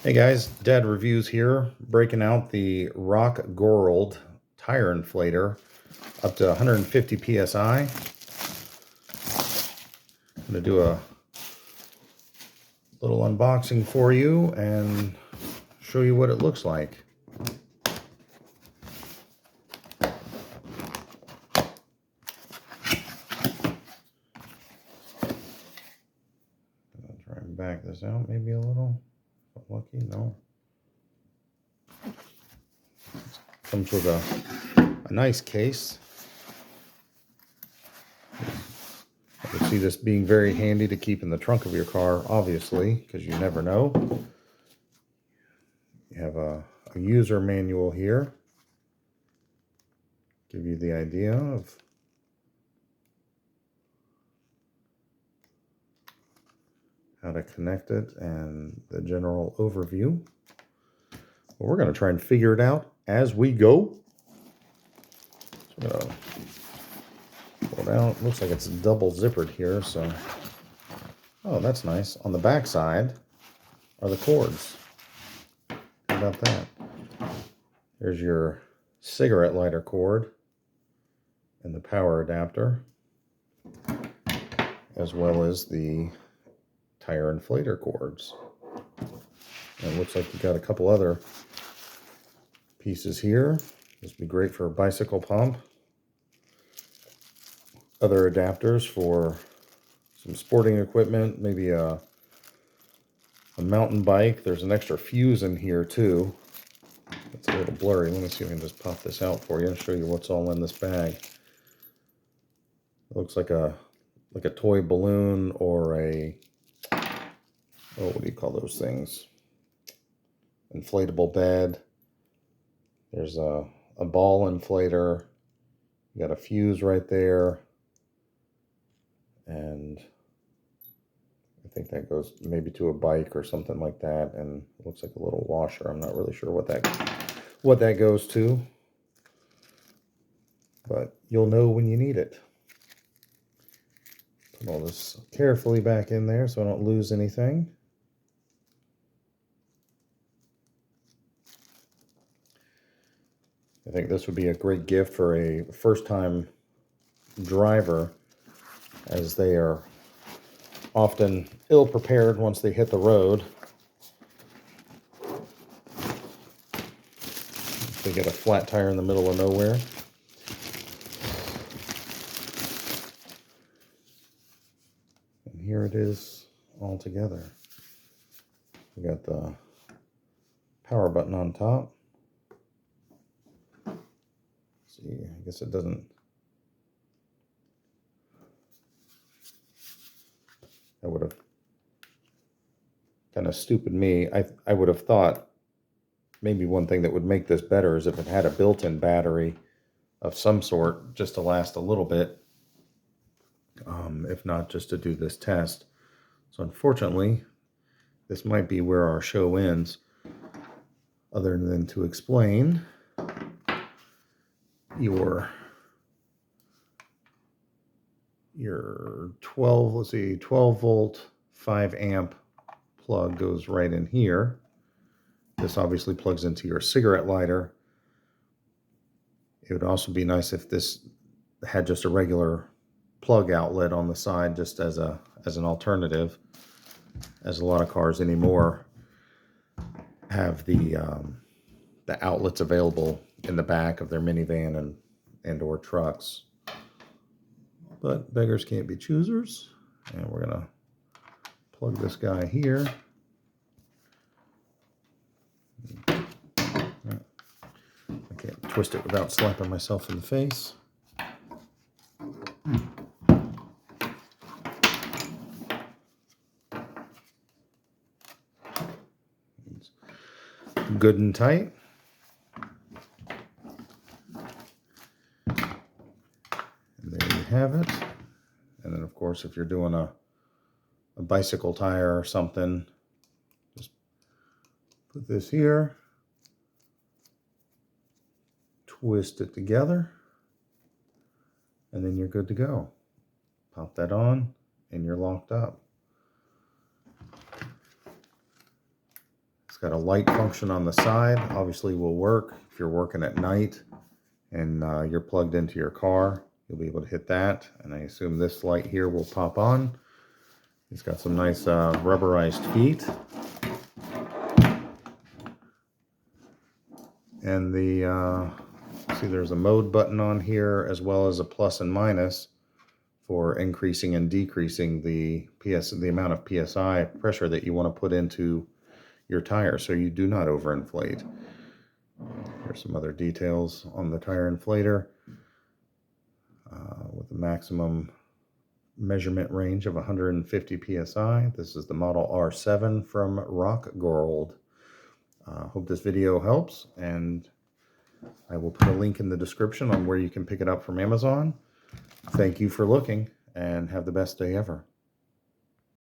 Hey guys, Dad Reviews here, breaking out the RocGorld tire inflator up to 150 psi. I'm going to do a little unboxing for you and show you what it looks like. I'll try and back this out maybe a little. Lucky, no. Comes with a nice case. I can see this being very handy to keep in the trunk of your car, obviously, because you never know. You have a user manual here. Give you the idea of how to connect it and the general overview. Well, we're going to try and figure it out as we go. So I'm going to pull it out. Looks like it's double zippered here, so oh, that's nice. On the back side are the cords. How about that? There's your cigarette lighter cord and the power adapter, as well as the tire inflator cords. And it looks like you got a couple other pieces here. This would be great for a bicycle pump. Other adapters for some sporting equipment, maybe a mountain bike. There's an extra fuse in here too. It's a little blurry. Let me see if I can just pop this out for you and show you what's all in this bag. It looks like a toy balloon or a, oh, what do you call those things? Inflatable bed. There's a ball inflator. You got a fuse right there. And I think that goes maybe to a bike or something like that. And it looks like a little washer. I'm not really sure what that goes to. But you'll know when you need it. Put all this carefully back in there so I don't lose anything. I think this would be a great gift for a first-time driver, as they are often ill-prepared once they hit the road. They get a flat tire in the middle of nowhere. And here it is all together. We got the power button on top. See, I guess it doesn't. I would have, kind of stupid me, I would have thought maybe one thing that would make this better is if it had a built-in battery of some sort just to last a little bit, if not just to do this test. So unfortunately, this might be where our show ends, other than to explain your 12 volt 5 amp plug goes right in here. This obviously plugs into your cigarette lighter. It would also be nice if this had just a regular plug outlet on the side, just as an alternative, as a lot of cars anymore have the outlets available in the back of their minivan and or trucks. But beggars can't be choosers, and we're gonna plug this guy here. I can't twist it without slapping myself in the face. It's good and tight. There you have it. And then, of course, if you're doing a bicycle tire or something, just put this here, twist it together, and then you're good to go. Pop that on, and you're locked up. It's got a light function on the side. Obviously will work if you're working at night and you're plugged into your car. You'll be able to hit that, and I assume this light here will pop on. It's got some nice rubberized feet. And see, there's a mode button on here, as well as a plus and minus for increasing and decreasing the amount of PSI pressure that you want to put into your tire so you do not overinflate. Here's some other details on the tire inflator with a maximum measurement range of 150 PSI. This is the model R7 from RocGorld. Hope this video helps, and I will put a link in the description on where you can pick it up from Amazon. Thank you for looking, and have the best day ever.